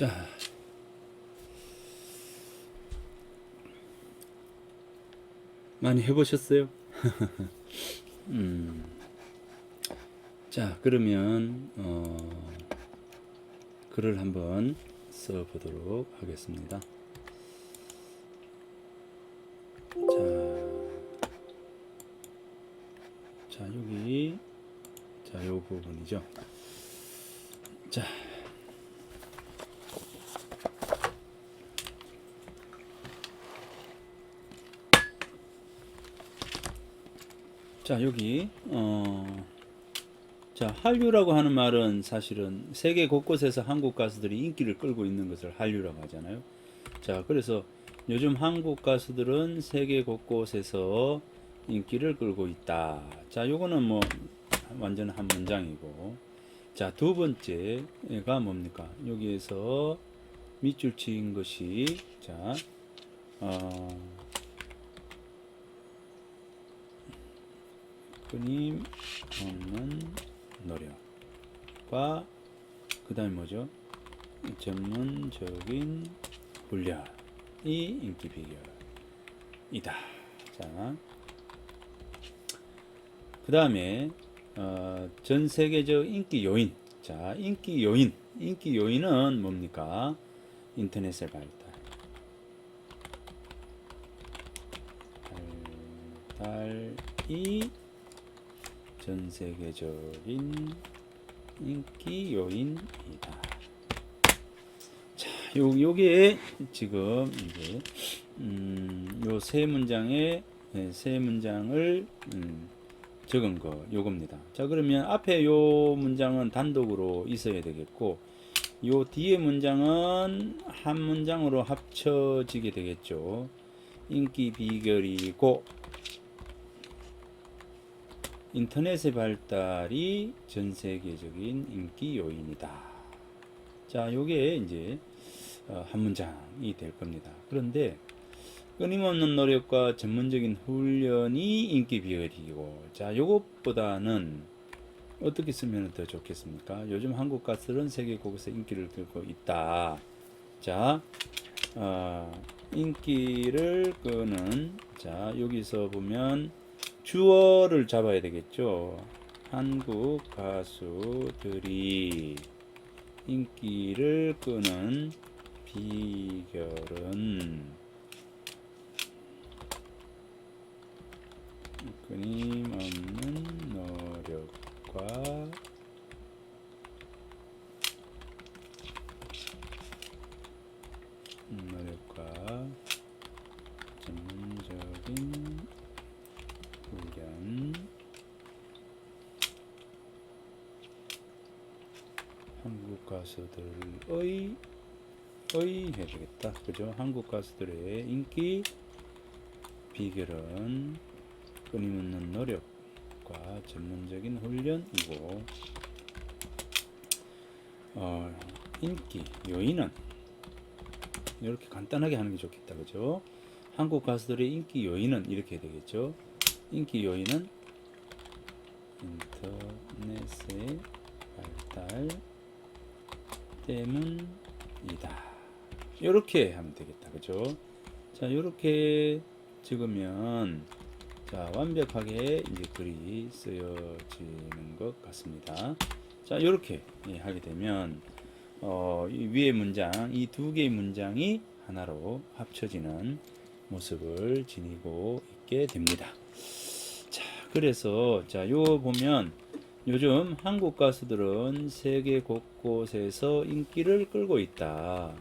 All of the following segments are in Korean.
자, 많이 해보셨어요? 자, 그러면 글을 한번 써보도록 하겠습니다. 자, 여기, 자, 요 부분이죠. 자, 자, 여기, 자, 한류라고 하는 말은 사실은 세계 곳곳에서 한국 가수들이 인기를 끌고 있는 것을 한류라고 하잖아요. 자, 그래서 요즘 한국 가수들은 세계 곳곳에서 인기를 끌고 있다. 자, 요거는 뭐 완전 한 문장이고. 자, 두 번째가 뭡니까? 여기에서 밑줄 치인 것이, 자, 끊임없는 노력과 그 다음에 뭐죠? 전문적인 훈련이 인기 비결이다. 자, 그 다음에 전 세계적 인기 요인. 자, 인기 요인은 뭡니까? 인터넷의 발달이 전 세계적인 인기 요인이다. 자, 요게 지금 이제 요 세 문장의 세 문장을 적은 거 요겁니다. 자, 그러면 앞에 요 문장은 단독으로 있어야 되겠고, 요 뒤에 문장은 한 문장으로 합쳐지게 되겠죠. 인기 비결이고 인터넷의 발달이 전 세계적인 인기 요인이다. 자, 요게 이제 한 문장이 될 겁니다. 그런데 끊임없는 노력과 전문적인 훈련이 인기 비결이고, 자, 요것보다는 어떻게 쓰면 더 좋겠습니까? 요즘 한국 가수들은 세계 곳에서 인기를 끌고 있다. 자, 인기를 끄는, 자, 여기서 보면 주어를 잡아야 되겠죠. 한국 가수들이 인기를 끄는 비결은 끊임없는 노력과 전문적인 훈련. 한국 가수들의 해야 되겠다. 그죠? 한국 가수들의 인기 비결은 끊임없는 노력과 전문적인 훈련이고, 인기 요인은 이렇게 간단하게 하는 게 좋겠다. 그죠? 한국 가수들의 인기 요인은 이렇게 되겠죠. 인기 요인은 인터넷의 발달 때문이다. 이렇게 하면 되겠다. 그죠? 자, 이렇게 적으면, 자, 완벽하게 이제 글이 쓰여지는 것 같습니다. 자, 이렇게 하게 되면 이 위의 문장, 이 두 개의 문장이 하나로 합쳐지는 모습을 지니고 있게 됩니다. 자, 그래서 자, 요 보면 요즘 한국 가수들은 세계 곳곳에서 인기를 끌고 있다.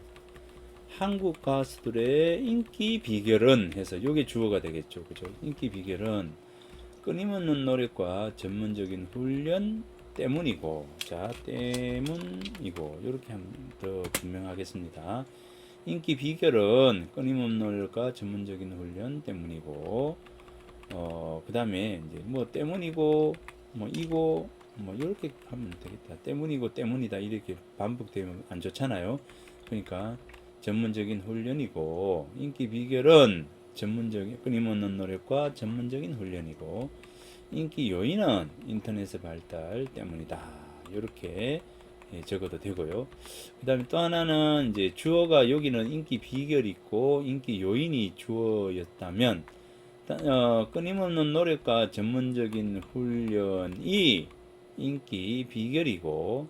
한국 가수들의 인기 비결은 해서 요게 주어가 되겠죠. 그죠? 인기 비결은 끊임없는 노력과 전문적인 훈련 때문이고, 자, 때문이고, 이렇게 하면 더 분명하겠습니다. 인기 비결은 끊임없는 노력과 전문적인 훈련 때문이고, 그 다음에 이제 뭐 때문이고, 뭐 이고, 뭐 이렇게 하면 되겠다. 때문이고 때문이다 이렇게 반복되면 안 좋잖아요. 그러니까 전문적인 훈련이고, 인기 비결은 전문적인 끊임없는 노력과 전문적인 훈련이고, 인기 요인은 인터넷의 발달 때문이다. 이렇게 적어도 되고요. 그 다음에 또 하나는 이제 주어가 여기는 인기 비결이 있고 인기 요인이 주어였다면 끊임없는 노력과 전문적인 훈련이 인기 비결이고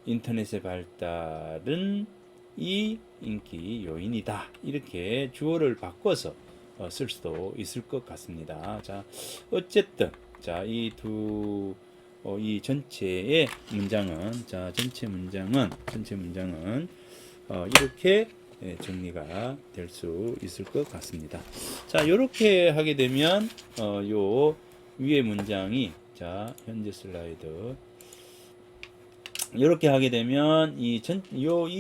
인터넷의 발달은 이 인기 요인이다. 이렇게 주어를 바꿔서 쓸 수도 있을 것 같습니다. 자, 어쨌든 자, 이 전체의 문장은 전체 문장은 이렇게 정리가 될 수 있을 것 같습니다. 자, 이렇게 하게 되면 요 위의 문장이 자, 현재 슬라이드 이렇게 하게 되면 이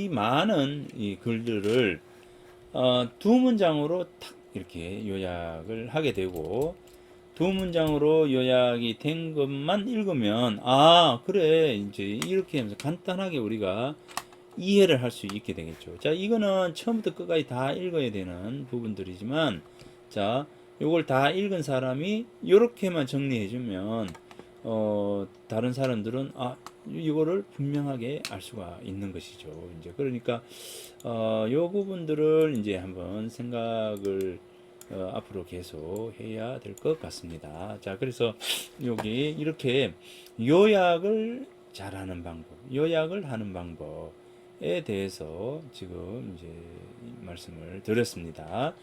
많은 이 글들을 두 문장으로 탁 이렇게 요약을 하게 되고 두 문장으로 요약이 된 것만 읽으면 아 그래 이제 이렇게 하면서 간단하게 우리가 이해를 할 수 있게 되겠죠. 자, 이거는 처음부터 끝까지 다 읽어야 되는 부분들이지만 자, 요걸 다 읽은 사람이 이렇게만 정리해 주면 다른 사람들은 이거를 분명하게 알 수가 있는 것이죠. 이제 그러니까 요 부분들을 이제 한번 생각을 앞으로 계속 해야 될 것 같습니다. 자, 그래서 여기 이렇게 요약을 잘하는 방법, 요약을 하는 방법에 대해서 지금 이제 말씀을 드렸습니다.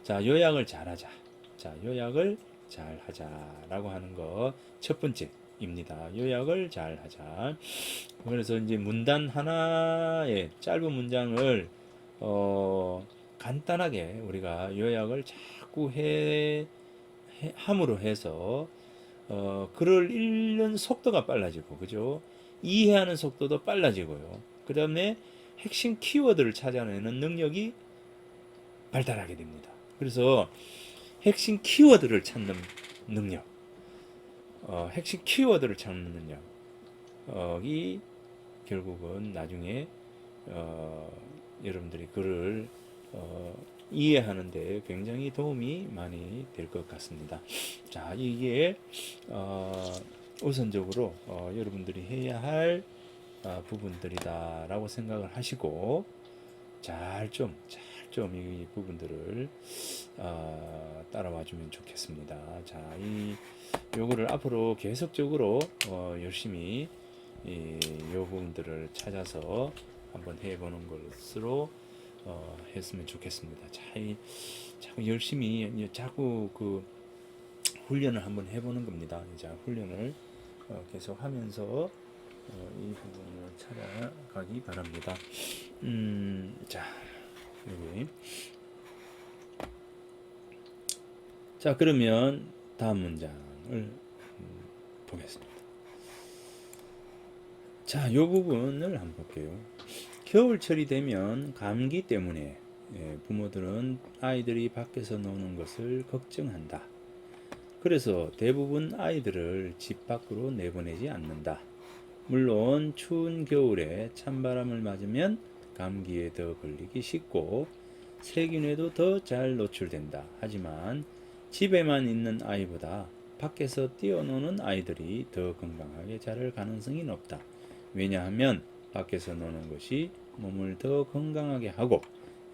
자, 요약을 잘하자. 자, 요약을 잘하자라고 하는 거 첫 번째입니다. 요약을 잘하자. 그래서 이제 문단 하나의 짧은 문장을 간단하게 우리가 요약을 자꾸 함으로 해서 글을 읽는 속도가 빨라지고 그죠? 이해하는 속도도 빨라지고요. 그 다음에 핵심 키워드를 찾아내는 능력이 발달하게 됩니다. 그래서 핵심 키워드를 찾는 능력, 핵심 키워드를 찾는 능력이 결국은 나중에 여러분들이 글을 이해하는데 굉장히 도움이 많이 될 것 같습니다. 자, 이게 우선적으로 여러분들이 해야 할 부분들이다라고 생각을 하시고 잘 좀 이 부분들을 따라와 주면 좋겠습니다. 자, 요거를 앞으로 계속적으로 열심히 이 부분들을 찾아서 한번 해보는 것으로 했으면 좋겠습니다. 자꾸 열심히 자꾸 그 훈련을 한번 해보는 겁니다. 자, 훈련을 계속 하면서 이 부분을 찾아가기 바랍니다. 자, 여기. 자, 그러면 다음 문장을 보겠습니다. 자, 이 부분을 한번 볼게요. 겨울철이 되면 감기 때문에 부모들은 아이들이 밖에서 노는 것을 걱정한다. 그래서 대부분 아이들을 집 밖으로 내보내지 않는다. 물론 추운 겨울에 찬바람을 맞으면 감기에 더 걸리기 쉽고 세균에도 더 잘 노출된다. 하지만 집에만 있는 아이보다 밖에서 뛰어노는 아이들이 더 건강하게 자랄 가능성이 높다. 왜냐하면 밖에서 노는 것이 몸을 더 건강하게 하고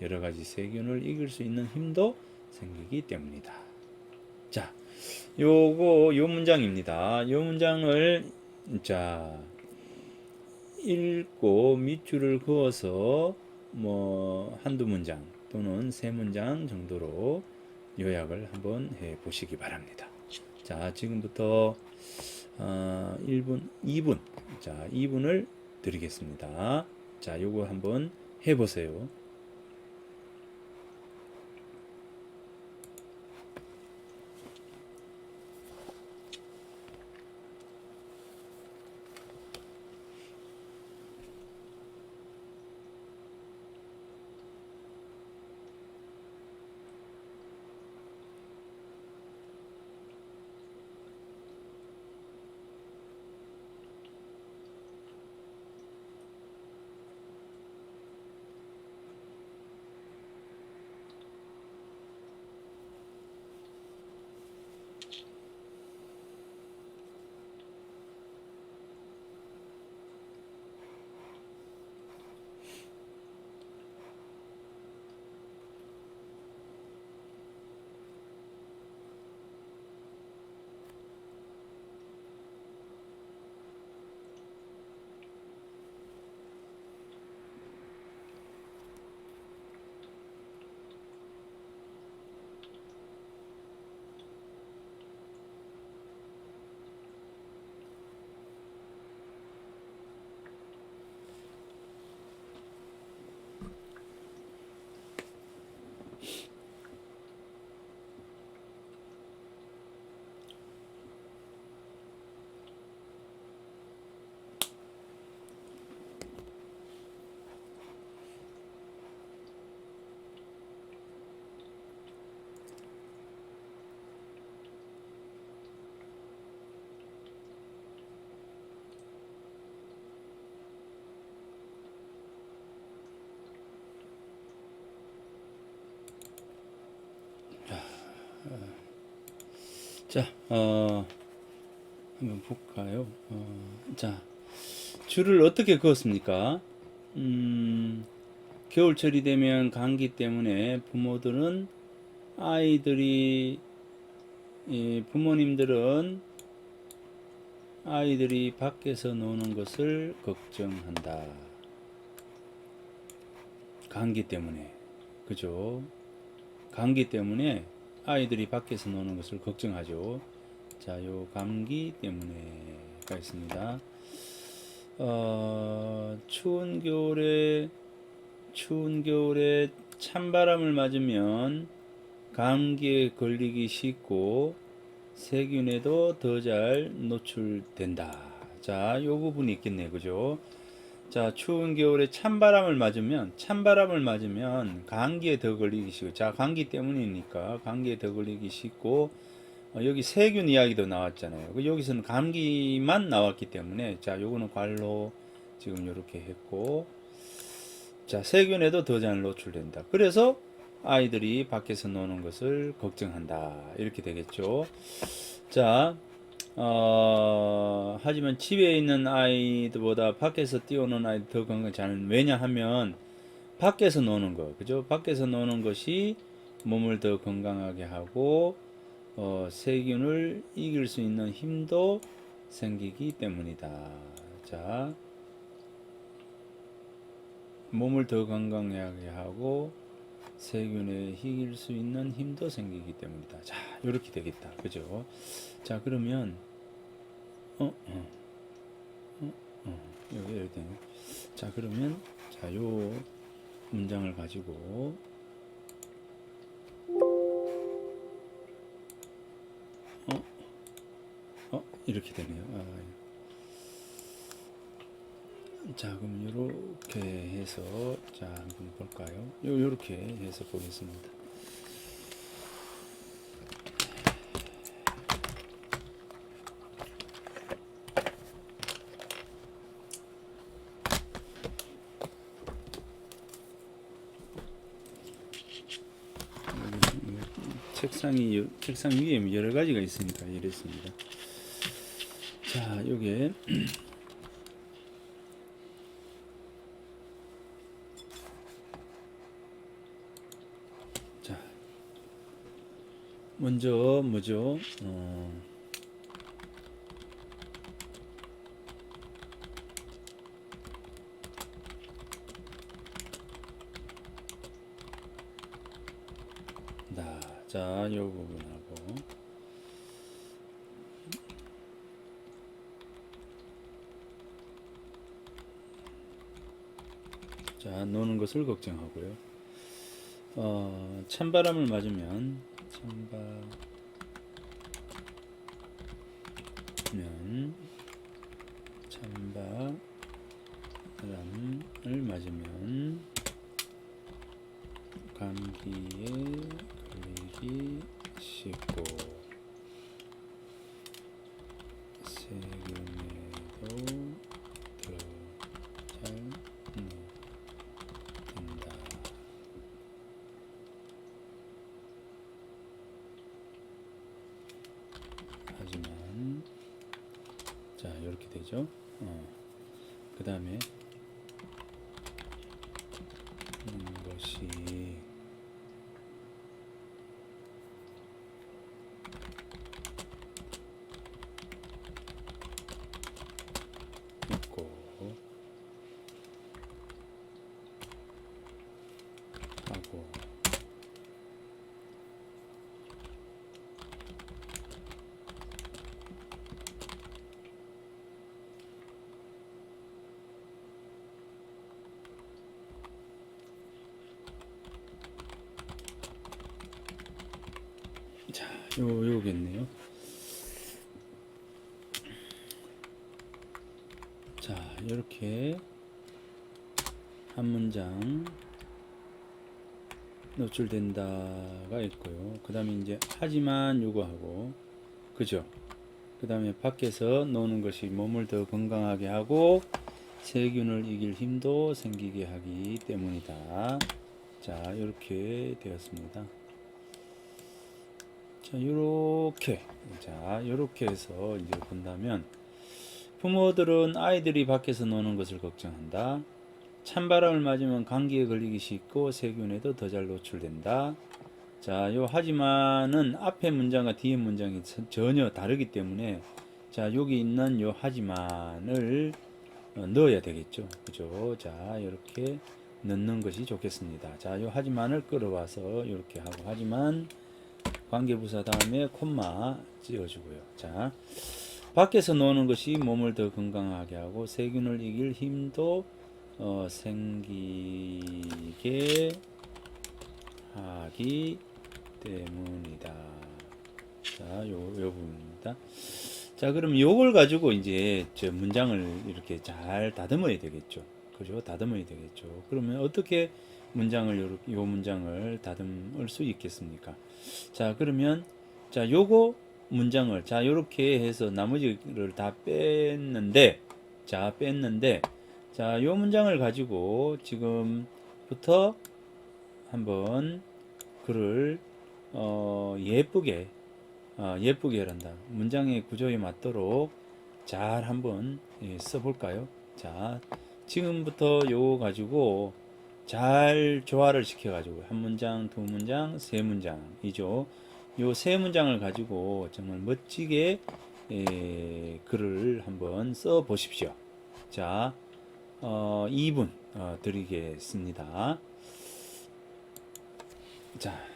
여러 가지 세균을 이길 수 있는 힘도 생기기 때문이다. 자, 요 문장입니다. 요 문장을 자 읽고 밑줄을 그어서 뭐 한두 문장 또는 세 문장 정도로 요약을 한번 해 보시기 바랍니다. 자, 지금부터 1분, 2분, 자, 2분을 드리겠습니다. 자, 요거 한번 해 보세요. 자, 한번 볼까요? 자, 줄을 어떻게 그었습니까? 겨울철이 되면 감기 때문에 부모들은 부모님들은 아이들이 밖에서 노는 것을 걱정한다. 감기 때문에. 그죠? 감기 때문에 아이들이 밖에서 노는 것을 걱정하죠. 자, 요 감기 때문에가 있습니다. 추운 겨울에 찬바람을 맞으면 감기에 걸리기 쉽고 세균에도 더 잘 노출된다. 자, 요 부분이 있겠네요. 그죠? 자, 추운 겨울에 찬바람을 맞으면 감기에 더 걸리기 쉽고, 자, 감기 때문이니까 감기에 더 걸리기 쉽고, 여기 세균 이야기도 나왔잖아요. 여기서는 감기만 나왔기 때문에, 자, 요거는 괄로 지금 이렇게 했고, 자, 세균에도 더 잘 노출된다. 그래서 아이들이 밖에서 노는 것을 걱정한다. 이렇게 되겠죠. 자, 하지만 집에 있는 아이들보다 밖에서 뛰어노는 아이들 더 건강 잘, 왜냐하면 밖에서 노는 거, 그죠? 밖에서 노는 것이 몸을 더 건강하게 하고, 세균을 이길 수 있는 힘도 생기기 때문이다. 자, 몸을 더 건강하게 하고, 세균에 이길 수 있는 힘도 생기기 때문이다. 자, 이렇게 되겠다. 그죠? 자, 그러면, 여기 이렇게 되네. 자, 그러면, 자, 요 문장을 가지고, 이렇게 되네요. 자, 그럼 이렇게 해서, 자, 한번 볼까요? 요렇게 해서 보겠습니다. 책상 위에 여러 가지가 있으니까 이랬습니다. 자, 요게, 자, 먼저, 뭐죠? 자, 요 부분하고, 자, 노는 것을 걱정하고요. 찬바람을 맞으면, 찬바람을 맞으면 감기에 걸리기 쉽고 세균에도 더 잘 된다. 하지만 자, 이렇게 되죠. 그 다음에 것이 있고 하고 자, 요겠네요. 자, 이렇게 한 문장 노출된다가 있고요. 그 다음에 이제 하지만 요거하고, 그죠? 그 다음에 밖에서 노는 것이 몸을 더 건강하게 하고 세균을 이길 힘도 생기게 하기 때문이다. 자, 이렇게 되었습니다. 자, 요렇게. 자, 요렇게 해서 이제 본다면, 부모들은 아이들이 밖에서 노는 것을 걱정한다. 찬바람을 맞으면 감기에 걸리기 쉽고 세균에도 더 잘 노출된다. 자, 요 하지만은 앞에 문장과 뒤에 문장이 전혀 다르기 때문에, 자, 여기 있는 요 하지만을 넣어야 되겠죠. 그죠? 자, 이렇게 넣는 것이 좋겠습니다. 자, 요 하지만을 끌어와서 이렇게 하고, 하지만 관계부사 다음에 콤마 찍어주고요. 자, 밖에서 노는 것이 몸을 더 건강하게 하고 세균을 이길 힘도 생기게 하기 때문이다. 자, 요 부분입니다. 자, 그럼 요걸 가지고 이제 저 문장을 이렇게 잘 다듬어야 되겠죠. 그죠? 다듬어야 되겠죠. 그러면 어떻게 문장을 요 문장을 다듬을 수 있겠습니까? 자, 그러면 자, 요거 문장을 자, 요렇게 해서 나머지를 다 뺐는데 자, 요 문장을 가지고 지금부터 한번 글을 예쁘게 예쁘게 한다. 문장의 구조에 맞도록 잘 한번 써볼까요? 자, 지금부터 요거 가지고 잘 조화를 시켜가지고 한 문장, 두 문장, 세 문장이죠. 요 세 문장을 가지고 정말 멋지게 글을 한번 써 보십시오. 자, 2분 드리겠습니다. 자,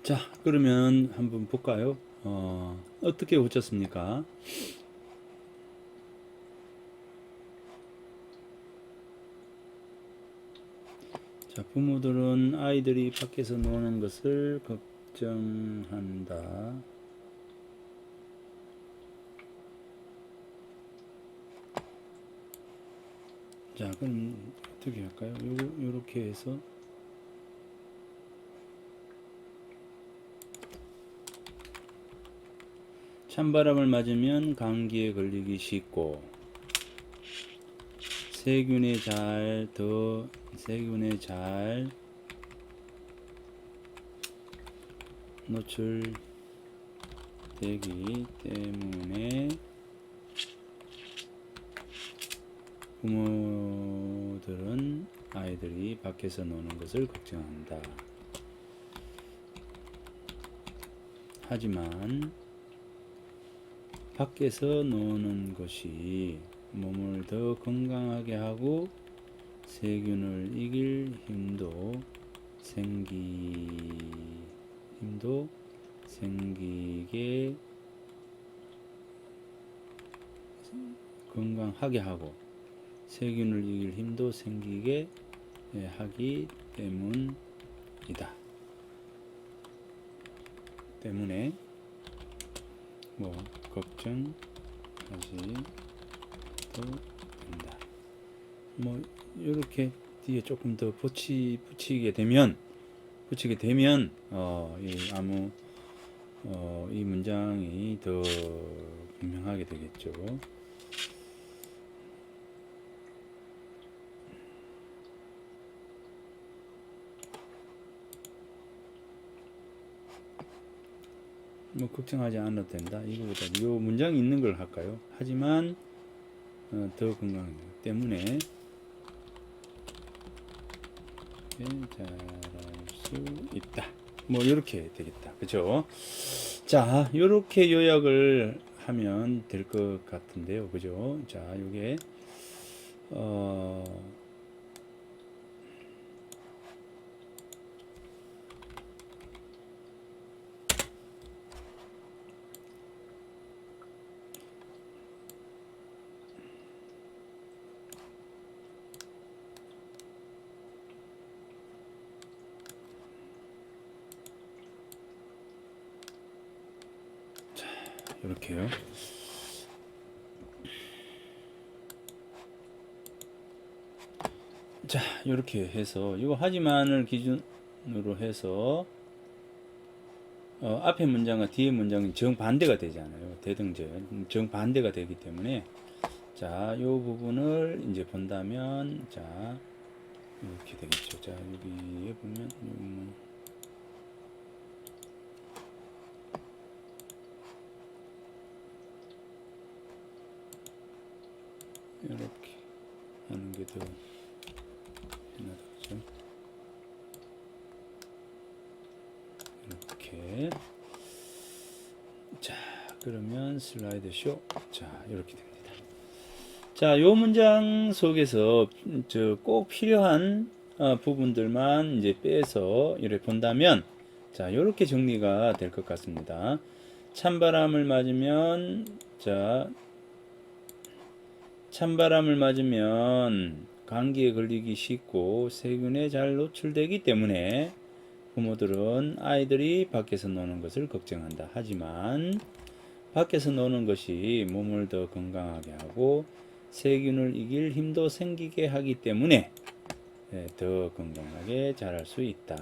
자, 그러면 한번 볼까요? 어떻게 고쳤습니까? 자, 부모들은 아이들이 밖에서 노는 것을 걱정한다. 자, 그럼 어떻게 할까요? 요렇게 해서 찬바람을 맞으면 감기에 걸리기 쉽고 세균에 잘 노출되기 때문에 부모들은 아이들이 밖에서 노는 것을 걱정한다. 하지만 밖에서 노는 것이 몸을 더 건강하게 하고 세균을 이길 힘도 생기게 건강하게 하고 세균을 이길 힘도 생기게 하기 때문이다. 때문에 뭐 걱정하지 도 된다. 뭐 이렇게 뒤에 조금 더 붙이게 되면 이 문장이 더 분명하게 되겠죠. 뭐 걱정하지 않아도 된다. 이거보다 요 문장이 있는 걸 할까요? 하지만 더 건강하기 때문에 잘할 수 있다. 뭐 이렇게 되겠다. 그죠? 자, 이렇게 요약을 하면 될 것 같은데요. 그죠? 자, 요게 어 이렇게요. 자, 이렇게 해서 이거 하지만을 기준으로 해서 앞에 문장과 뒤에 문장이 정반대가 되잖아요. 대등절 정반대가 되기 때문에 자, 이 부분을 이제 본다면 자, 이렇게 되겠죠. 자, 여기에 보면 이렇게 하는 게 더 편하죠. 이렇게. 자, 그러면 슬라이드 쇼. 자, 이렇게 됩니다. 자, 요 문장 속에서 꼭 필요한 부분들만 이제 빼서 이렇게 본다면 자, 요렇게 정리가 될 것 같습니다. 찬바람을 맞으면 자, 찬바람을 맞으면 감기에 걸리기 쉽고 세균에 잘 노출되기 때문에 부모들은 아이들이 밖에서 노는 것을 걱정한다. 하지만 밖에서 노는 것이 몸을 더 건강하게 하고 세균을 이길 힘도 생기게 하기 때문에 더 건강하게 자랄 수 있다.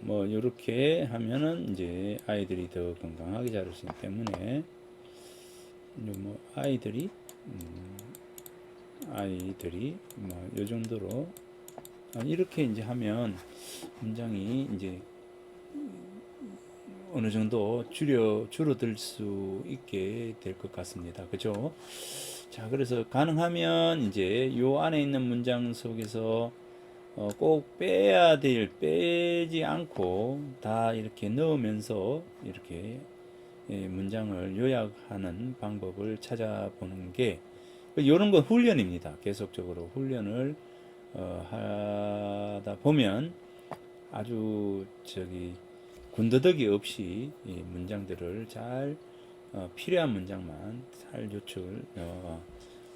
뭐 이렇게 하면은 이제 아이들이 더 건강하게 자랄 수 있기 때문에 뭐 아이들이 뭐 요 정도로 이렇게 이제 하면 문장이 이제 어느 정도 줄어들 수 있게 될 것 같습니다. 그죠? 자, 그래서 가능하면 이제 요 안에 있는 문장 속에서 꼭 빼지 않고 다 이렇게 넣으면서 이렇게 문장을 요약하는 방법을 찾아보는 게 이런 건 훈련입니다. 계속적으로 훈련을 하다 보면 아주 군더더기 없이 이 문장들을 잘 필요한 문장만 잘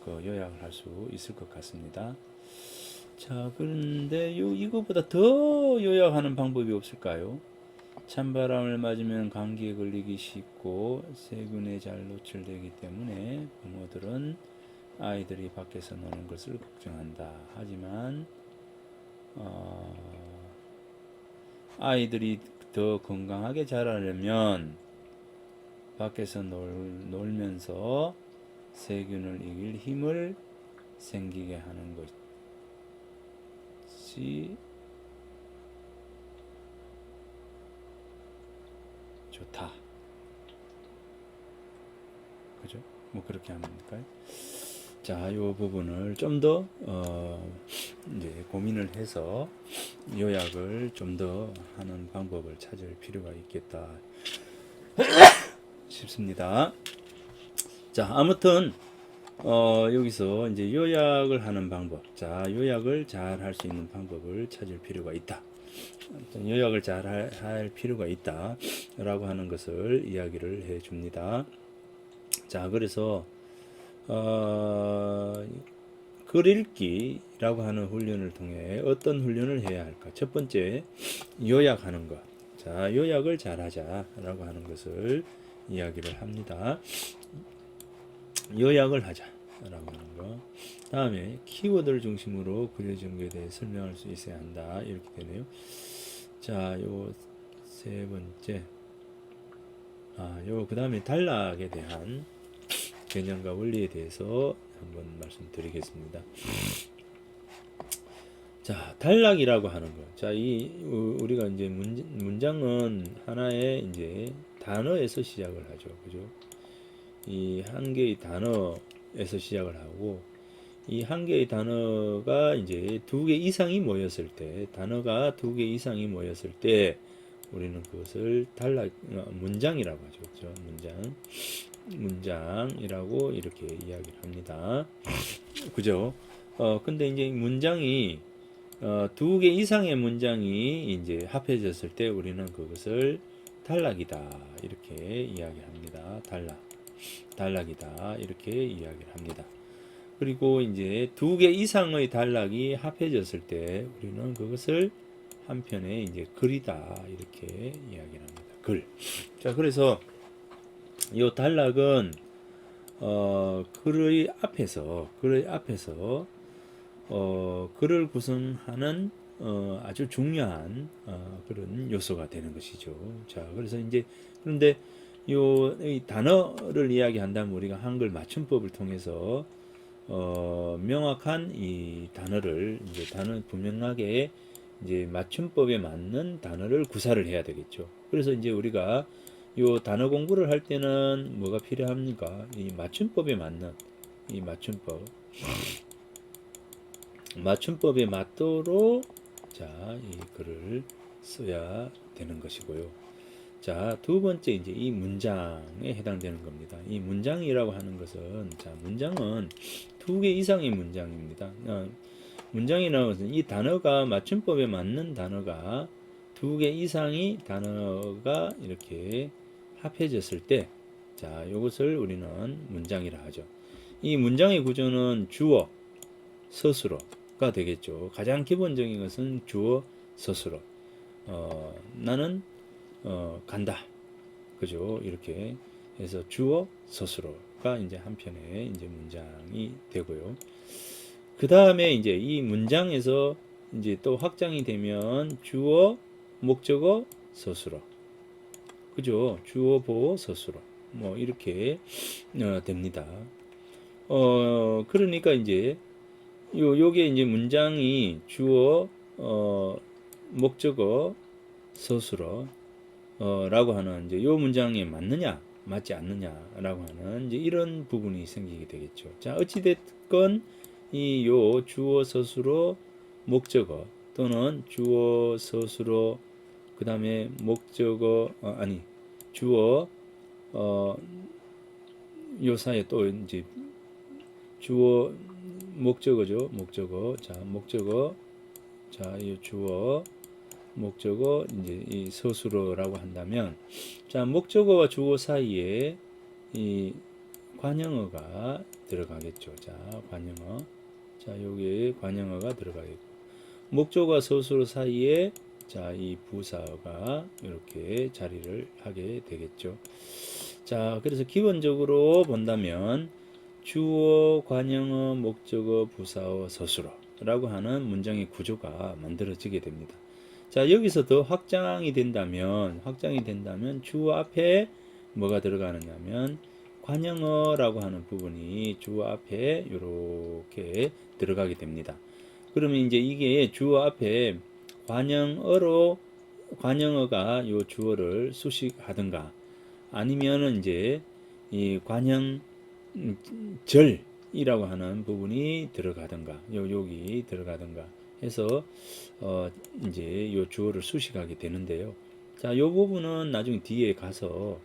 요약을 할 수 있을 것 같습니다. 자, 그런데 이거보다 더 요약하는 방법이 없을까요? 찬바람을 맞으면 감기에 걸리기 쉽고 세균에 잘 노출되기 때문에 부모들은 아이들이 밖에서 노는 것을 걱정한다. 하지만 아이들이 더 건강하게 자라려면 밖에서 놀면서 세균을 이길 힘을 생기게 하는 것이 좋다. 그죠? 뭐 그렇게 하면 될까요? 자, 이 부분을 좀 더 이제 고민을 해서 요약을 좀 더 하는 방법을 찾을 필요가 있겠다 싶습니다. 자, 아무튼 여기서 이제 요약을 하는 방법, 자, 요약을 잘 할 수 있는 방법을 찾을 필요가 있다. 요약을 잘 할 필요가 있다라고 하는 것을 이야기를 해 줍니다. 자, 그래서 글 읽기라고 하는 훈련을 통해 어떤 훈련을 해야 할까? 첫 번째, 요약하는 것. 자, 요약을 잘 하자라고 하는 것을 이야기를 합니다. 요약을 하자라고 하는 것. 다음에 키워드를 중심으로 그려진 것에 대해 설명할 수 있어야 한다. 이렇게 되네요. 자, 요 세 번째. 그 다음에 단락에 대한 개념과 원리에 대해서 한번 말씀드리겠습니다. 자, 단락이라고 하는 거. 자, 우리가 이제 문장은 하나의 이제 단어에서 시작을 하죠. 그죠? 이 한 개의 단어에서 시작을 하고, 이 한 개의 단어가 이제 두 개 이상이 모였을 때, 단어가 두 개 이상이 모였을 때, 우리는 그것을 문장이라고 하죠. 그죠? 문장이라고 이렇게 이야기를 합니다. 그죠? 근데 이제 문장이 두 개 이상의 문장이 이제 합해졌을 때 우리는 그것을 단락이다 이렇게 이야기합니다. 단락이다 이렇게 이야기를 합니다. 그리고 이제 두 개 이상의 단락이 합해졌을 때 우리는 그것을 한편의 이제 글이다 이렇게 이야기를 합니다. 글. 자, 그래서 이 단락은 글의 앞에서 글을 구성하는 아주 중요한 그런 요소가 되는 것이죠. 자, 그래서 이제 그런데 이 단어를 이야기한다면 우리가 한글 맞춤법을 통해서 명확한 이 단어를 이제 분명하게 이제 맞춤법에 맞는 단어를 구사를 해야 되겠죠. 그래서 이제 우리가 이 단어 공부를 할 때는 뭐가 필요합니까? 이 맞춤법에 맞는 이 맞춤법에 맞도록 자, 이 글을 써야 되는 것이고요. 자, 두 번째 이제 이 문장에 해당되는 겁니다. 이 문장이라고 하는 것은 자, 문장은 두 개 이상의 문장입니다. 문장이라는 것은 이 단어가 맞춤법에 맞는 단어가 두 개 이상의 단어가 이렇게 합해졌을 때 자, 이것을 우리는 문장이라 하죠. 이 문장의 구조는 주어, 서술어가 되겠죠. 가장 기본적인 것은 주어, 서술어. 나는 간다. 그죠? 이렇게 해서 주어, 서술어가 이제 한편의 이제 문장이 되고요. 그 다음에 이제 이 문장에서 이제 또 확장이 되면 주어, 목적어, 서술어. 그죠? 주어, 보어, 서술어. 뭐 이렇게 됩니다. 그러니까 이제 요게 이제 문장이 주어, 목적어, 서술어 라고 하는 이제 요 문장에 맞느냐, 맞지 않느냐라고 하는 이제 이런 부분이 생기게 되겠죠. 자, 어찌 됐건 이 요 주어, 서술어, 목적어 또는 주어, 서술어 그다음에 목적어 주어 요 사이에 또 이제 주어 목적어죠. 목적어. 자, 목적어. 자, 이 주어 목적어 이제 이 서술어라고 한다면 자, 목적어와 주어 사이에 이 관형어가 들어가겠죠. 자, 관형어. 자, 여기에 관형어가 들어가겠고 목적어와 서술어 사이에 자, 이 부사어가 이렇게 자리를 하게 되겠죠. 자, 그래서 기본적으로 본다면 주어, 관형어, 목적어, 부사어, 서술어라고 하는 문장의 구조가 만들어지게 됩니다. 자, 여기서 더 확장이 된다면 주어 앞에 뭐가 들어가느냐면 관형어라고 하는 부분이 주어 앞에 이렇게 들어가게 됩니다. 그러면 이제 이게 주어 앞에 관형어가 요 주어를 수식하든가 아니면은 이제 이 관형절이라고 하는 부분이 들어가든가 여기 들어가든가 해서 이제 요 주어를 수식하게 되는데요. 자, 요 부분은 나중에 뒤에 가서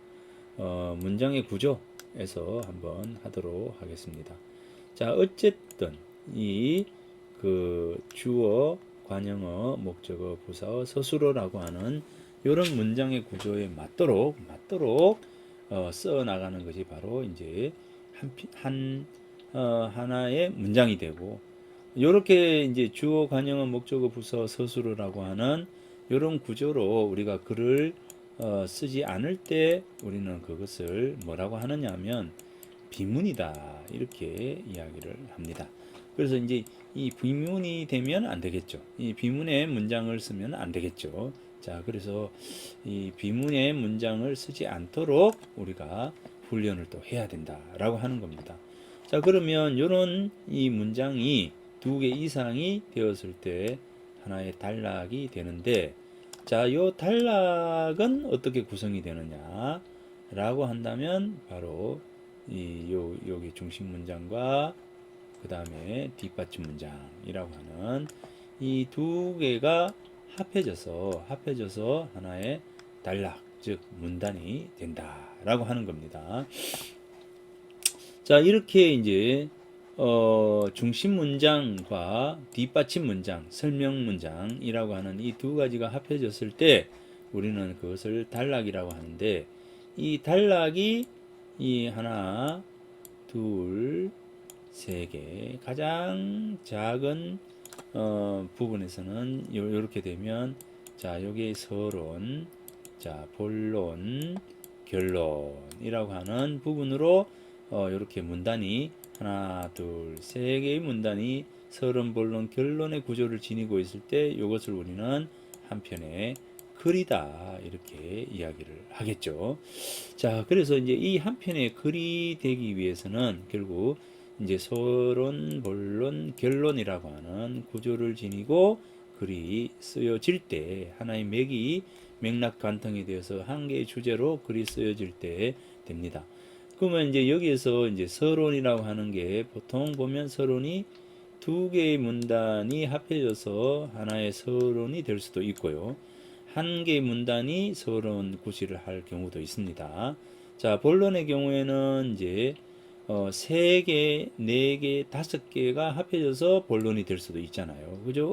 문장의 구조에서 한번 하도록 하겠습니다. 자, 어쨌든 이 그 주어, 관형어, 목적어, 부사어, 서술어라고 하는 이런 문장의 구조에 맞도록 써 나가는 것이 바로 이제 하나의 문장이 되고 이렇게 이제 주어, 관형어, 목적어, 부사어, 서술어라고 하는 이런 구조로 우리가 글을 쓰지 않을 때 우리는 그것을 뭐라고 하느냐 하면 비문이다 이렇게 이야기를 합니다. 그래서 이제 이 비문이 되면 안 되겠죠. 이 비문의 문장을 쓰면 안 되겠죠. 자, 그래서 이 비문의 문장을 쓰지 않도록 우리가 훈련을 또 해야 된다라고 하는 겁니다. 자, 그러면 이런 이 문장이 두 개 이상이 되었을 때 하나의 단락이 되는데, 자, 요 단락은 어떻게 구성이 되느냐 라고 한다면 바로 여기 중심 문장과 그 다음에 뒷받침 문장이라고 하는 이 두 개가 합해져서 하나의 단락, 즉 문단이 된다라고 하는 겁니다. 자, 이렇게 이제 중심 문장과 뒷받침 문장, 설명 문장이라고 하는 이 두 가지가 합해졌을 때 우리는 그것을 단락이라고 하는데, 이 단락이 이 하나, 둘, 세 개, 가장 작은 부분에서는 이렇게 되면, 자, 여기 서론, 자, 본론, 결론이라고 하는 부분으로 이렇게 문단이 하나, 둘, 세 개의 문단이 서론, 본론, 결론의 구조를 지니고 있을 때 이것을 우리는 한편의 글이다 이렇게 이야기를 하겠죠. 자, 그래서 이제 이 한편의 글이 되기 위해서는 결국 이제 서론, 본론, 결론이라고 하는 구조를 지니고 글이 쓰여질 때, 하나의 맥락 관통이 되어서 한 개의 주제로 글이 쓰여질 때 됩니다. 그러면 이제 여기에서 이제 서론이라고 하는 게 보통 보면 서론이 두 개의 문단이 합해져서 하나의 서론이 될 수도 있고요. 한 개의 문단이 서론 구실을 할 경우도 있습니다. 자, 본론의 경우에는 이제 세 개, 네 개, 다섯 개가 합해져서 본론이 될 수도 있잖아요. 그죠?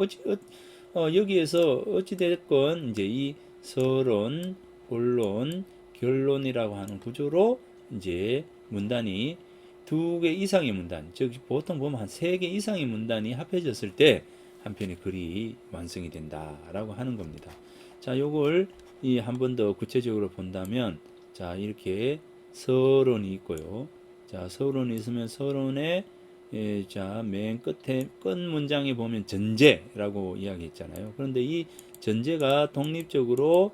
여기에서 어찌됐건 이제 이 서론, 본론, 결론이라고 하는 구조로 이제 문단이 두 개 이상의 문단, 즉 보통 보면 한 세 개 이상의 문단이 합해졌을 때 한 편의 글이 완성이 된다라고 하는 겁니다. 자, 요걸 한 번 더 구체적으로 본다면, 자, 이렇게 서론이 있고요. 자, 서론이 있으면 서론에 자, 맨 끝에 끝 문장에 보면 전제라고 이야기했잖아요. 그런데 이 전제가 독립적으로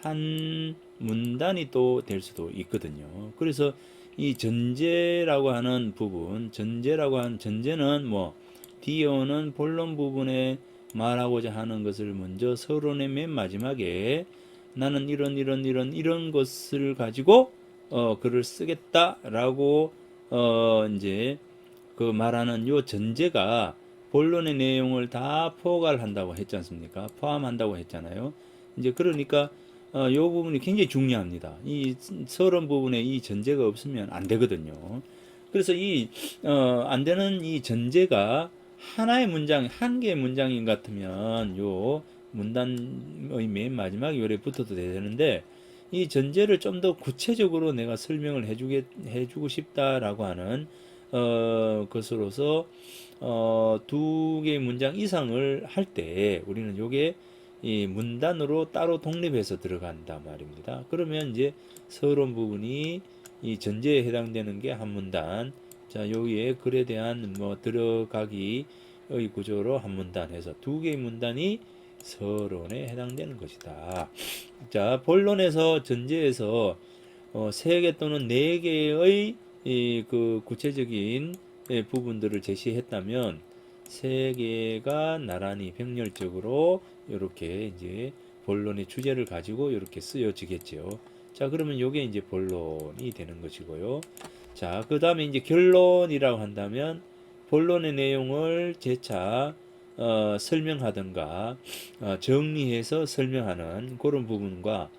한 문단이 또 될 수도 있거든요. 그래서 이 전제라고 하는 부분, 전제는 뭐 뒤에 오는 본론 부분에 말하고자 하는 것을 먼저 서론의 맨 마지막에 나는 이런 것을 가지고 글을 쓰겠다라고 이제 그 말하는 요 전제가 본론의 내용을 다 포괄한다고 했지 않습니까? 포함한다고 했잖아요. 이제 그러니까 요 부분이 굉장히 중요합니다. 이 서론 부분에 이 전제가 없으면 안 되거든요. 그래서 안 되는 이 전제가 하나의 문장, 한 개의 문장인 같으면 요 문단의 맨 마지막에 요래 붙어도 되는데, 이 전제를 좀 더 구체적으로 내가 설명을 해주고 싶다라고 하는 것으로서 두 개의 문장 이상을 할 때 우리는 요게 이 문단으로 따로 독립해서 들어간다 말입니다. 그러면 이제 서론 부분이 이 전제에 해당되는 게 한 문단, 자, 여기에 글에 대한 뭐 들어가기의 구조로 한 문단 해서 두 개의 문단이 서론에 해당되는 것이다. 자, 본론에서 전제에서 세 개 또는 네 개의 그 구체적인 부분들을 제시했다면 세 개가 나란히 병렬적으로 이렇게 이제 본론의 주제를 가지고 이렇게 쓰여지겠죠. 자, 그러면 이게 이제 본론이 되는 것이고요. 자, 그 다음에 이제 결론이라고 한다면 본론의 내용을 재차 설명하든가 정리해서 설명하는 그런 부분과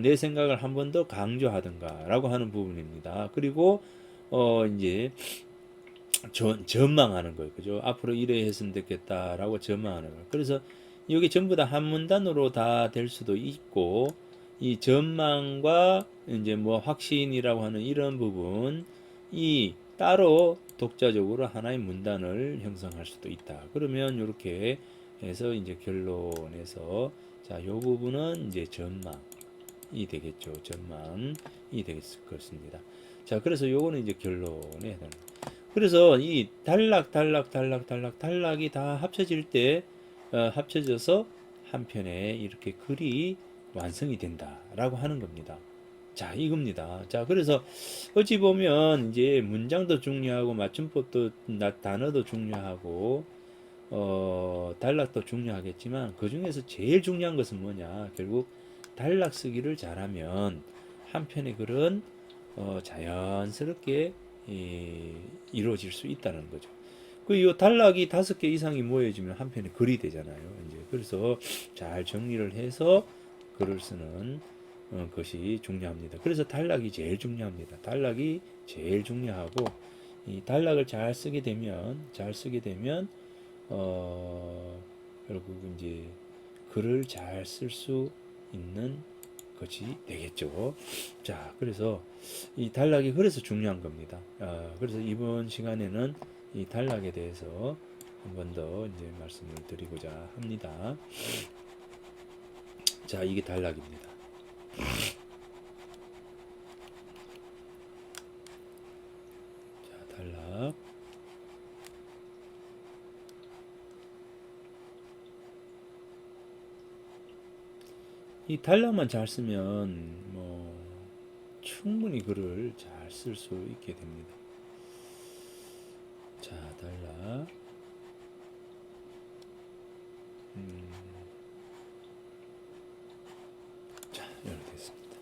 내 생각을 한 번 더 강조하든가 라고 하는 부분입니다. 그리고 이제 전망하는 거예요. 그죠? 앞으로 이래 했으면 됐겠다라고 전망하는 거예요. 그래서 여기 전부 다 한 문단으로 다 될 수도 있고, 이 전망과 이제 뭐 확신이라고 하는 이런 부분이 따로 독자적으로 하나의 문단을 형성할 수도 있다. 그러면 이렇게 해서 이제 결론에서, 자, 요 부분은 이제 전망이 되겠죠. 전망이 되겠습니다. 자, 그래서 요거는 이제 결론에 해당. 그래서 이 단락이 다 합쳐질 때 합쳐져서 한 편에 이렇게 글이 완성이 된다라고 하는 겁니다. 자, 이겁니다. 자, 그래서 어찌 보면 이제 문장도 중요하고 맞춤법도 단어도 중요하고 단락도 중요하겠지만 그 중에서 제일 중요한 것은 뭐냐? 결국 단락 쓰기를 잘하면 한 편의 글은 자연스럽게 이루어질 수 있다는 거죠. 이 단락이 5개 이상이 모여지면 한 편의 글이 되잖아요. 이제 그래서 잘 정리를 해서 글을 쓰는 것이 중요합니다. 그래서 단락이 제일 중요합니다. 단락이 제일 중요하고 이 단락을 잘 쓰게 되면 결국 이제 글을 잘 쓸 수 있는 것이 되겠죠. 자, 그래서 이 단락이 그래서 중요한 겁니다. 그래서 이번 시간에는 이 단락에 대해서 한 번 더 이제 말씀을 드리고자 합니다. 자, 이게 단락입니다. 자, 단락. 이 단락만 잘 쓰면 뭐 충분히 글을 잘 쓸 수 있게 됩니다. 자, 단락. 자, 이렇게 됐습니다.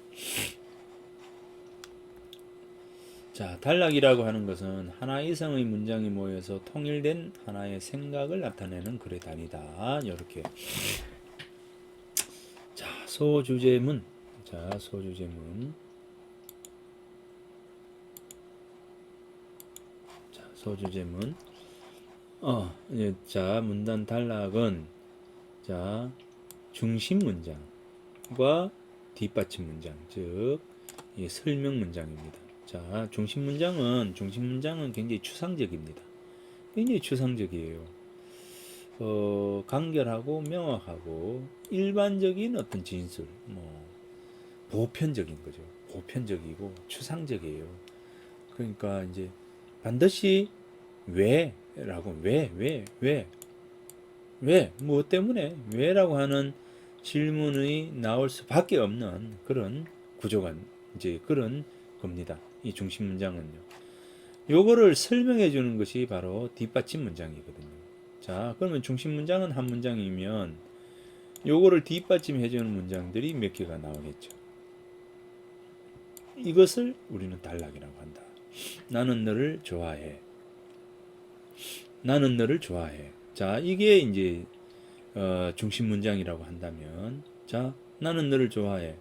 자, 단락이라고 하는 것은 하나 이상의 문장이 모여서 통일된 하나의 생각을 나타내는 글의 단위다. 이렇게. 자, 소주제문. 자, 소주제문. 자, 소주제문. 자, 문단 단락은 자, 중심 문장과 뒷받침 문장, 즉 설명 문장입니다. 자, 중심 문장은 굉장히 추상적입니다. 굉장히 추상적이에요. 간결하고 명확하고 일반적인 어떤 진술, 보편적인 거죠. 보편적이고 추상적이에요. 그러니까 이제 반드시 왜라고 왜 무엇 때문에 왜라고 하는 질문이 나올 수밖에 없는 그런 구조가 이제 그런 겁니다. 이 중심 문장은요. 요거를 설명해 주는 것이 바로 뒷받침 문장이거든요. 자, 그러면 중심 문장은 한 문장이면 요거를 뒷받침해 주는 문장들이 몇 개가 나오겠죠. 이것을 우리는 단락이라고 한다. 나는 너를 좋아해. 나는 너를 좋아해. 자, 이게 이제 중심 문장이라고 한다면, 자, 나는 너를 좋아해.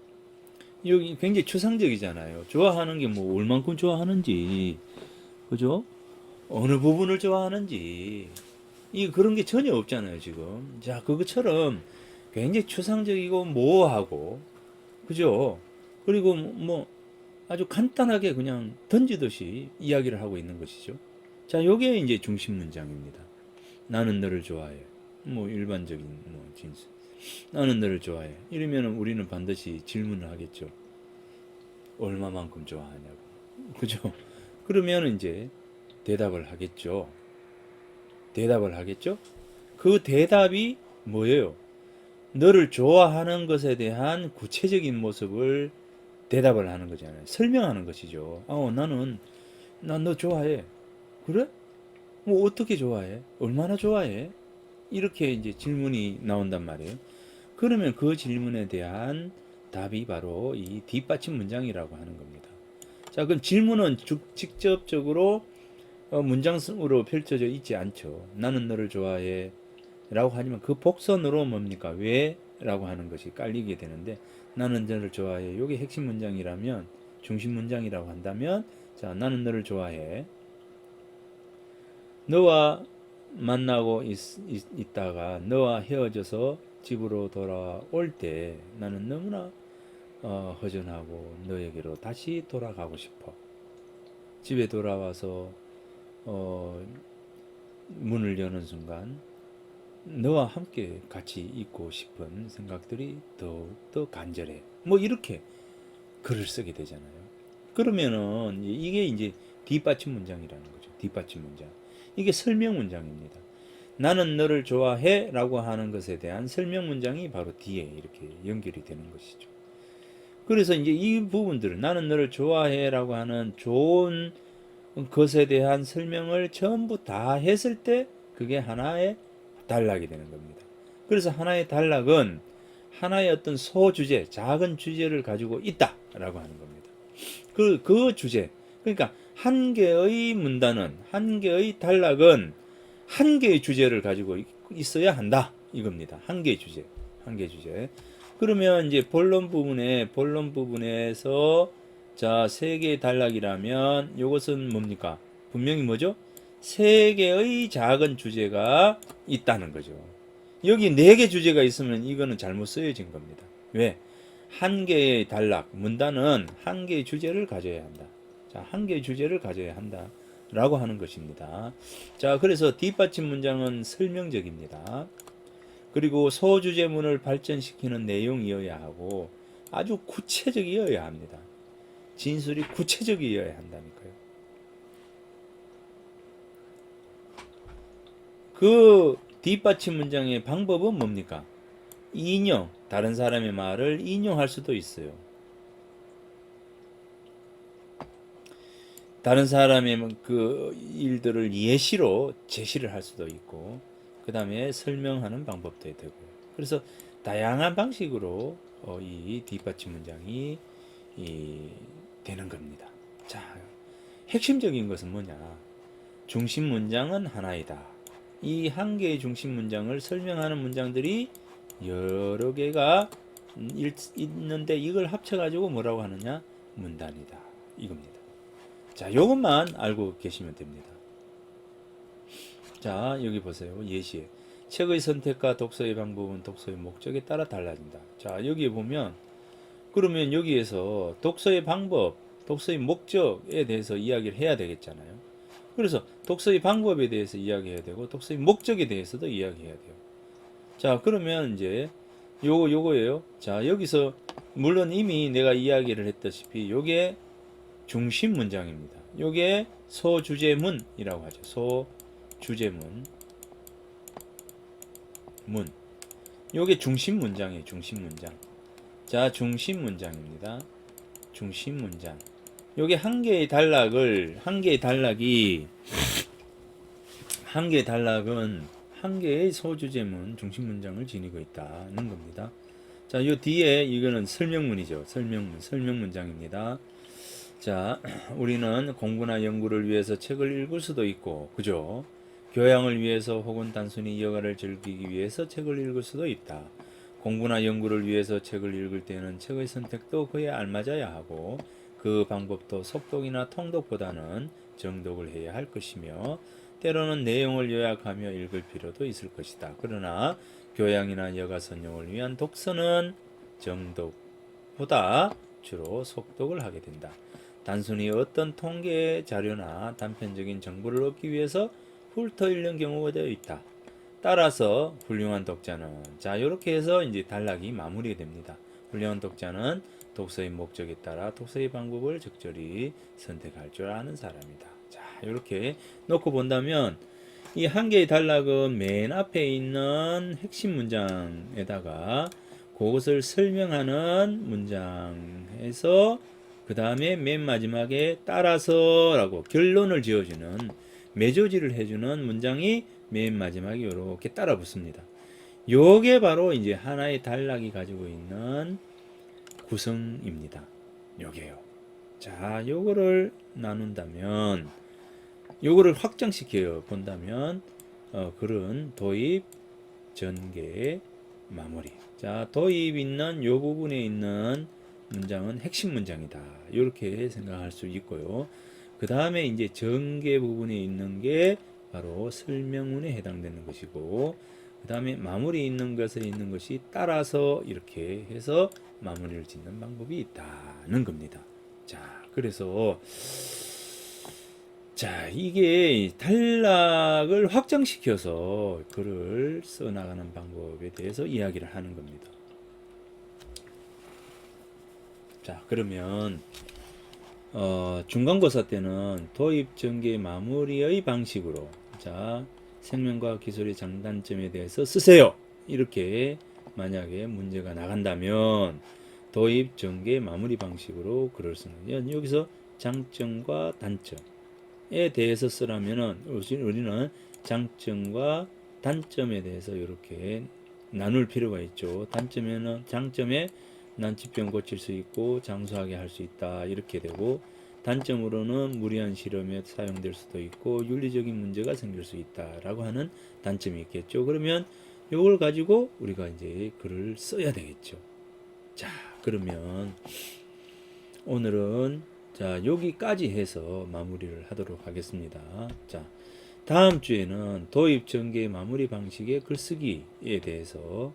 여기 굉장히 추상적이잖아요. 좋아하는 게 뭐 얼만큼 좋아하는지, 그죠? 어느 부분을 좋아하는지, 그런 게 전혀 없잖아요, 지금. 자, 그것처럼 굉장히 추상적이고 모호하고, 그죠? 그리고 뭐 아주 간단하게 그냥 던지듯이 이야기를 하고 있는 것이죠. 자, 요게 이제 중심 문장입니다. 나는 너를 좋아해. 뭐 일반적인 진술. 나는 너를 좋아해. 이러면 우리는 반드시 질문을 하겠죠. 얼마만큼 좋아하냐고. 그죠? 그러면 이제 대답을 하겠죠. 그 대답이 뭐예요? 너를 좋아하는 것에 대한 구체적인 모습을 대답을 하는 거잖아요. 설명하는 것이죠. 난 너 좋아해. 그래? 뭐 어떻게 좋아해? 얼마나 좋아해? 이렇게 이제 질문이 나온단 말이에요. 그러면 그 질문에 대한 답이 바로 이 뒷받침 문장이라고 하는 겁니다. 자, 그럼 질문은 직접적으로 문장으로 펼쳐져 있지 않죠. 나는 너를 좋아해 라고 하지만 그 복선으로 뭡니까? 왜? 라고 하는 것이 깔리게 되는데 나는 너를 좋아해. 이게 핵심 문장이라면 중심 문장이라고 한다면 자, 나는 너를 좋아해. 너와 만나고 있다가 너와 헤어져서 집으로 돌아올 때 나는 너무나 허전하고 너에게로 다시 돌아가고 싶어. 집에 돌아와서 문을 여는 순간 너와 함께 같이 있고 싶은 생각들이 더욱더 간절해. 뭐 이렇게 글을 쓰게 되잖아요. 그러면은 이게 이제 뒷받침 문장이라는 거죠. 뒷받침 문장. 이게 설명 문장입니다. 나는 너를 좋아해 라고 하는 것에 대한 설명 문장이 바로 뒤에 이렇게 연결이 되는 것이죠. 그래서 이제 이 부분들을 나는 너를 좋아해 라고 하는 좋은 것에 대한 설명을 전부 다 했을 때 그게 하나의 단락이 되는 겁니다. 그래서 하나의 단락은 하나의 어떤 소주제, 작은 주제를 가지고 있다라고 하는 겁니다. 그 주제, 그러니까 한 개의 문단은, 한 개의 단락은 한 개의 주제를 가지고 있어야 한다 이겁니다. 한 개의 주제, 한 개의 주제. 그러면 이제 본론 부분에서 자, 세 개의 단락이라면 이것은 뭡니까? 분명히 뭐죠? 세 개의 작은 주제가 있다는 거죠. 여기 네 개 주제가 있으면 이거는 잘못 쓰여진 겁니다. 왜? 한 개의 단락, 문단은 한 개의 주제를 가져야 한다. 자, 한 개의 주제를 가져야 한다. 라고 하는 것입니다. 자, 그래서 뒷받침 문장은 설명적입니다. 그리고 소주제문을 발전시키는 내용이어야 하고 아주 구체적이어야 합니다. 진술이 구체적이어야 한다니까요. 그 뒷받침 문장의 방법은 뭡니까? 인용, 다른 사람의 말을 인용할 수도 있어요. 다른 사람의 그 일들을 예시로 제시를 할 수도 있고, 그 다음에 설명하는 방법도 되고요. 그래서 다양한 방식으로 이 뒷받침 문장이 되는 겁니다. 자, 핵심적인 것은 뭐냐? 중심 문장은 하나이다. 이 한 개의 중심 문장을 설명하는 문장들이 여러 개가 있는데 이걸 합쳐가지고 뭐라고 하느냐? 문단이다. 이겁니다. 자, 요것만 알고 계시면 됩니다. 자, 여기 보세요. 예시에. 책의 선택과 독서의 방법은 독서의 목적에 따라 달라진다. 자, 여기에 보면, 그러면 여기에서 독서의 방법, 독서의 목적에 대해서 이야기를 해야 되겠잖아요. 그래서 독서의 방법에 대해서 이야기해야 되고, 독서의 목적에 대해서도 이야기해야 돼요. 자, 그러면 이제 요거예요. 자, 여기서 물론 이미 내가 이야기를 했다시피 요게 중심 문장입니다. 요게 소주제문이라고 하죠. 소주제문. 문. 요게 중심 문장이에요. 중심 문장. 자, 중심 문장입니다. 중심 문장. 요게 한 개의 단락은 한 개의 소주제문 중심 문장을 지니고 있다는 겁니다. 자, 요 뒤에 이거는 설명문이죠. 설명 문장입니다. 자, 우리는 공부나 연구를 위해서 책을 읽을 수도 있고, 그죠? 교양을 위해서 혹은 단순히 여가를 즐기기 위해서 책을 읽을 수도 있다. 공부나 연구를 위해서 책을 읽을 때는 책의 선택도 그에 알맞아야 하고, 그 방법도 속독이나 통독보다는 정독을 해야 할 것이며, 때로는 내용을 요약하며 읽을 필요도 있을 것이다. 그러나 교양이나 여가 선용을 위한 독서는 정독보다 주로 속독을 하게 된다. 단순히 어떤 통계 자료나 단편적인 정보를 얻기 위해서 훑어 읽는 경우가 되어 있다. 따라서 훌륭한 독자는, 자, 이렇게 해서 이제 단락이 마무리가 됩니다. 훌륭한 독자는 독서의 목적에 따라 독서의 방법을 적절히 선택할 줄 아는 사람이다. 자, 이렇게 놓고 본다면 이 한 개의 단락은 맨 앞에 있는 핵심 문장에다가 그것을 설명하는 문장에서 그 다음에 맨 마지막에 따라서라고 결론을 지어주는 매조지를 해주는 문장이 맨 마지막에 이렇게 따라 붙습니다. 요게 바로 이제 하나의 단락이 가지고 있는 구성입니다. 요게요. 자, 요거를 나눈다면, 요거를 확장시켜 본다면, 글은 도입, 전개, 마무리. 자, 도입 있는 요 부분에 있는 문장은 핵심 문장이다. 이렇게 생각할 수 있고요. 그 다음에 이제 전개 부분에 있는 게 바로 설명문에 해당되는 것이고, 그 다음에 마무리 있는 것에 있는 것이 따라서 이렇게 해서 마무리를 짓는 방법이 있다는 겁니다. 자, 그래서 자, 이게 단락을 확장시켜서 글을 써나가는 방법에 대해서 이야기를 하는 겁니다. 자, 그러면 중간고사 때는 도입, 전개, 마무리의 방식으로, 자, 생명과학 기술의 장단점에 대해서 쓰세요. 이렇게 만약에 문제가 나간다면 도입, 전개, 마무리 방식으로 글을 쓰는, 여기서 장점과 단점에 대해서 쓰라면은 우리는 장점과 단점에 대해서 이렇게 나눌 필요가 있죠. 단점에는 장점에 난치병 고칠 수 있고 장수하게 할 수 있다 이렇게 되고, 단점으로는 무리한 실험에 사용될 수도 있고 윤리적인 문제가 생길 수 있다라고 하는 단점이 있겠죠. 그러면 이걸 가지고 우리가 이제 글을 써야 되겠죠. 자, 그러면 오늘은 자 여기까지 해서 마무리를 하도록 하겠습니다. 자, 다음 주에는 도입 전개 마무리 방식의 글쓰기에 대해서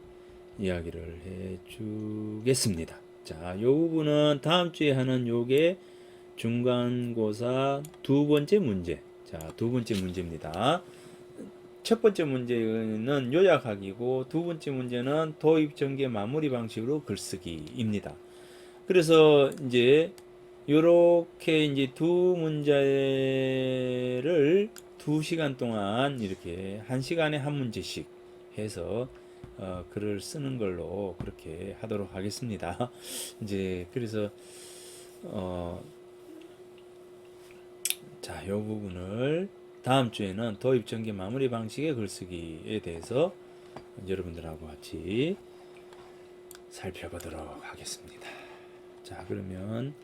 이야기를 해 주겠습니다. 자, 요 부분은 다음 주에 하는 요게 중간고사 두 번째 문제. 자, 두 번째 문제입니다. 첫 번째 문제는 요약하기고, 두 번째 문제는 도입 전개 마무리 방식으로 글쓰기입니다. 그래서 이제 요렇게 이제 두 문제를 2시간 동안 이렇게 1시간에 한 문제씩 해서 글을 쓰는 걸로 그렇게 하도록 하겠습니다. 이제 그래서 자, 요 부분을 다음 주에는 도입 전개 마무리 방식의 글쓰기에 대해서 여러분들하고 같이 살펴보도록 하겠습니다. 자, 그러면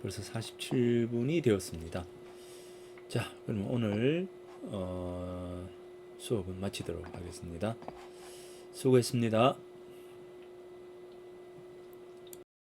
벌써 47분이 되었습니다. 자, 그럼 오늘 수업은 마치도록 하겠습니다. 수고했습니다.